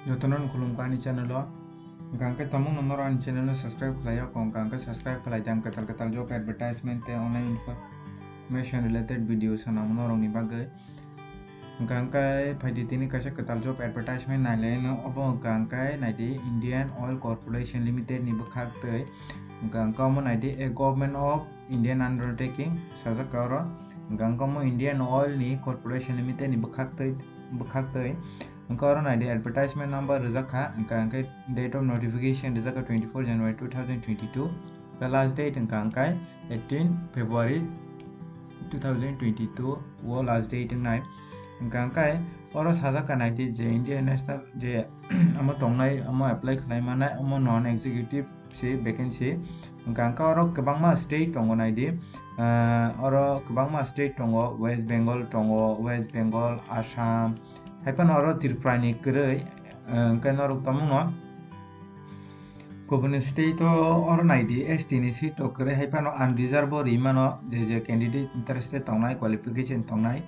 Jotonon kulumkani channel lo gangke tamung nonoran channel lo subscribe khlaya kong gangke subscribe khlai jang ketal job advertisement te online information related videos sanam norong ni bagai gangke phaidi tini kaisa ketal job advertisement naile no obo gangke naidi Indian Oil Corporation Limited ni bukhak tei gangka mo naidi a government of Indian undertaking sajak karo gangka mo Indian Oil ni Corporation Limited ni bukhak tei Engkau naidi advertisement number rezaka engkai date of notification rezaka 24 January 2022 the last date engkai 18 February 2022 wo last date engnai engkai oro sajaka naidi je Indian National je amo tongnai amo apply khlaimana amo non executive si vacancy engkai oro kwbangma state tongo naidi oro kwbangma state tongo West Bengal Assam Haipan oro Tripura kwrwi engkai norok tamungno Kubun state oro naidi ST ni seat kwrwi haipan unreserved rimano je candidate interested tongnai qualification tongnai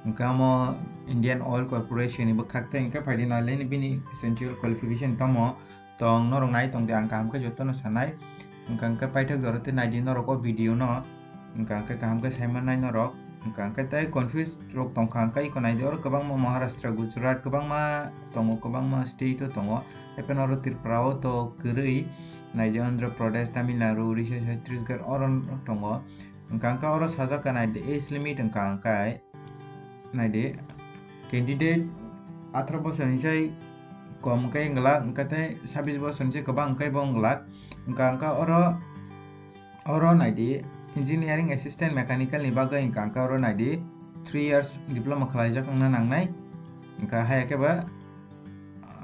engkai mo Indian Oil Corporation ni bukhakte engkai phaidi nalai ni bini essential qualification tomo tong norok nai tongde ang kaham ke jotono sanai engkai paithak jorote naidi norok video no engkai kaham ke saiman nai norok engkai tai confuse rok tongkha engkai ko naidi oro kwbangma Maharashtra Gujarat kwbangma tongo kwbangma state tongo haipan oro Tripura o to kwrwi naidi Andhra Pradesh Tamil Nadu Odisha Chhattisgarh oro tongo engkai oro sajaka naidi age limit engkai naidi candidate 18 bosor ni sai kom kai nglak engkai tai 26 bosor ni sai kwbang engkai bo nglak engkai oro naidi engineering assistant mechanical ni bagai engkai oro naidi 3 years diploma khlaijak angna nangnai engkai hayake ba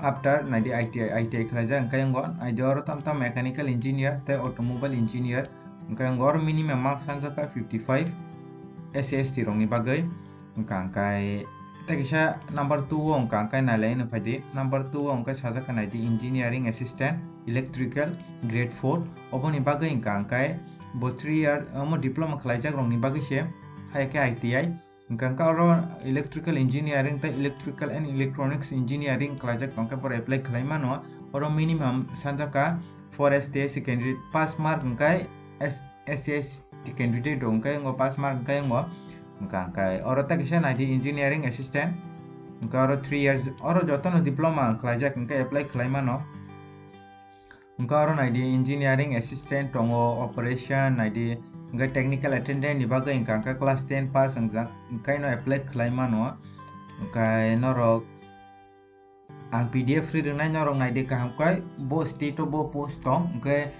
after naidi ITI khlaijak engkai ngo naidi oro tamtam mechanical engineer tai automobile engineer engkai ngo oro minimum marks sanjaka 55 SST rong ni bagai engkai tai kisa number 2 o engkai nalai no phaidi number 2 o engkai sajaka naidi engineering assistant electrical grade 4 oboni bagai engkai bo 3 year amo diploma khlaijak rong ni bagai se hayake ITI engkai oro electrical engineering tai electrical and electronics engineering khlaijak tongkai por apply khlaimano oro minimum sanjaka 4 STS candidate pass mark engkai SST candidate engkai ngo pass mark engkai ngo engkai oro ta kisa naidi engineering assistant engkai oro 3 years oro jotono diploma khlaijak engkai apply khlaimano engkai oro naidi engineering assistant tongo operation naidi engkai technical attendant ni bagai engkai class 10 pass engjak engkai no apply khlaimano engkai norok ang PDF ri rwnai norok naidi kahamkai bo state bo post tong engkai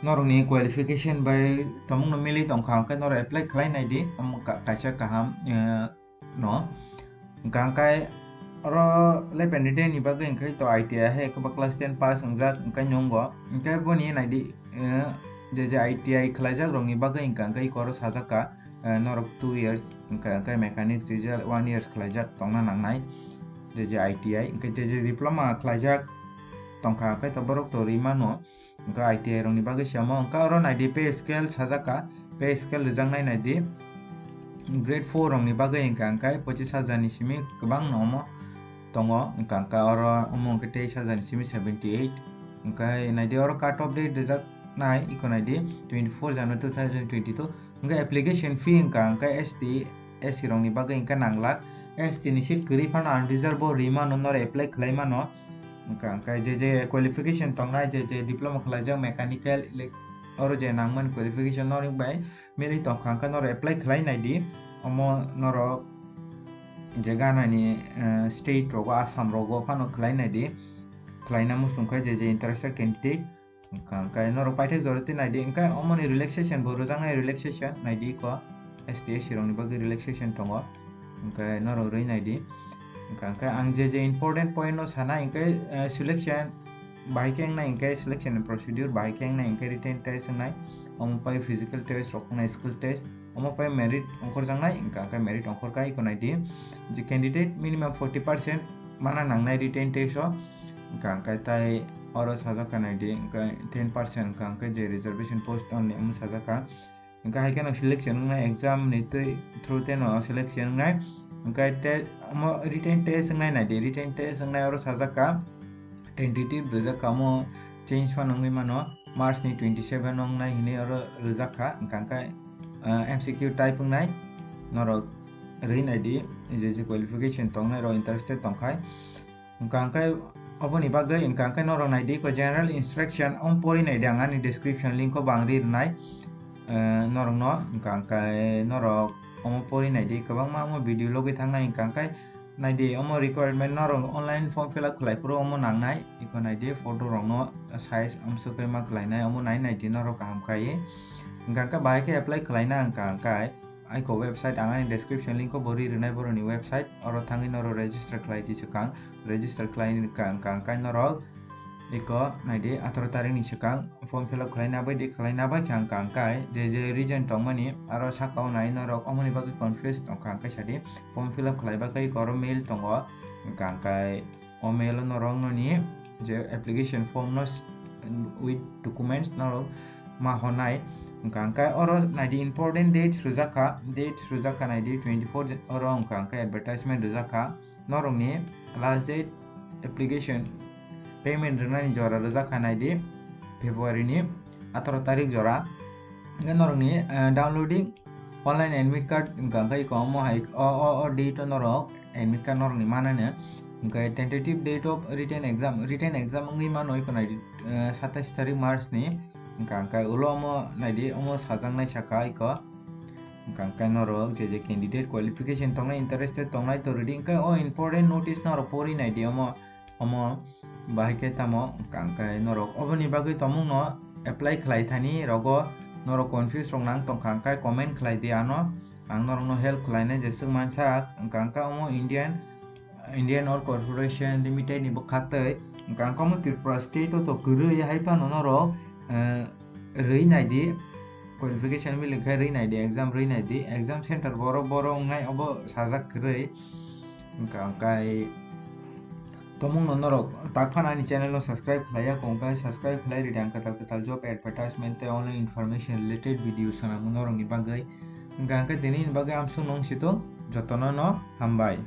norok ni qualification by tamung no mili tong khang kai norok apply khlai naidi kaisa kaham no engkai oro lai candidate ni bagai engkai to ITI he ka class 10 pass engjak engkai nyongo engkai boni naidi je ITI khlaijak rong ni bagai engkai koro sajaka norok 2 years engkai mechanics result 1 years khlaijak tongna nangnai je ITI engkai je diploma khlaijak tongkha kai to borok to rimano engkai ITI rong ni bagai siamo engkai oro naidi pay scale sajaka pay scale rejangnai naidi grade 4 rong ni bagai engkai 25,000 ni simi kwbang nomo tongo engkai oro omo engkai 23,000 ni simi 78 engkai naidi oro cut off date rijak nai iko naidi 24 January 2022 engkai application fee engkai SC rong ni bagai engkai nanglak ST ni seat kwrwi phano unreserved rima nonor apply khlaimano engkai je qualification tongnai je diploma khlaijak mechanical oro je nangman qualification norok bai mili tongkha engkai nor apply khlai naidi omo norok je gana ni state rogo Assam rogo phano khlai naidi khlaina musungkai je interested candidate engkai norok paithak jorote naidi engkai omo ni relaxation bo rojangnai relaxation naidi ko STS rong ni bagai relaxation tongo engkai norok rei naidi engkai ang je important point no sana engkai selection bahai ke engnai engkai selection procedure bahai ke engnai engkai written test engnai omo pai physical test rok engnai skill test omo pai merit ongkhor jangnai engkai merit ongkhor kai ko naidi je candidate minimum 40% mana nangnai written test o engkai tai oro sajaka naidi engkai 10% engkai je reservation post only omo sajaka engkai hai ke no selection engnai exam ni through te no selection engnai engkai written test engnai naidi written test engnai oro sajaka tentative rejak kamo change fanongi mano March ni 27 nong nai hini oro rejak kha kangkai MCQ type ngai norok reinai di je qualification tongnai ro interested tongkai kangkai oboni bagai kangkai norok nai di ko general instruction on pori nai dangani description link ko bangri nai norok no kangkai norok omo pori nai di kabang ma mo video logi thangnai kangkai nai di omo requirement norok online form fill up khlai pro omo nangnai iko nai di photo rok no size amso kai ma khlainai omo nai di norok kaham kai kangkai bahai ke apply khlaina kangkai aiko website angani description link ko bori rinai boroni website oro thangi noro register khlai di sekang register khlai ni kangkai norok iko naidi 18 tarik ni sekang form fill up khlaina bai di khlaina bai kangkai je region tongmani aro sakau nai norok omoni bagai confused tong kangkai sadi form fill up khlai bagai koro mail tongo kangkai o mail norok noni je application form no with documents norok ma honai kangkai oro naidi important dates rujaka naidi 24 oro kangkai advertisement rujaka norok ni last date application payment rungani jora rujaka naidi February ni 18 tarik jora norok ni downloading online admit card kangkai ko mo hai o date norok admit card norok ni manane kangkai tentative date of written exam ngi manoi ko naidi 27 tarik March ni kangkai ulo omo naidi omo sajangnai saka iko kangkai norok je candidate qualification tongnai interested tongnai to reading kai o important notice norok pori naidi omo bahike tamo kangkai norok oboni bagai tomung no apply khlai thani rogo norok confuse rong nang tong kangkai comment khlai di ano ang norok no help khlaina je sungman sak kangkai omo Indian Oil Corporation Limited ni bokhaktei kangkai omo Tripura state to gurui haipa norok rei naidi qualification mi lengkai rei naidi exam center boro ngai obo sajak rei kangkai tomung norok takphana ni channel no subscribe khlaya kongkai subscribe khlai ri dang katal job advertisement te online information related video sana norok ni bagai kangkai dini ni bagai amsung nong sitong jotono no hambai।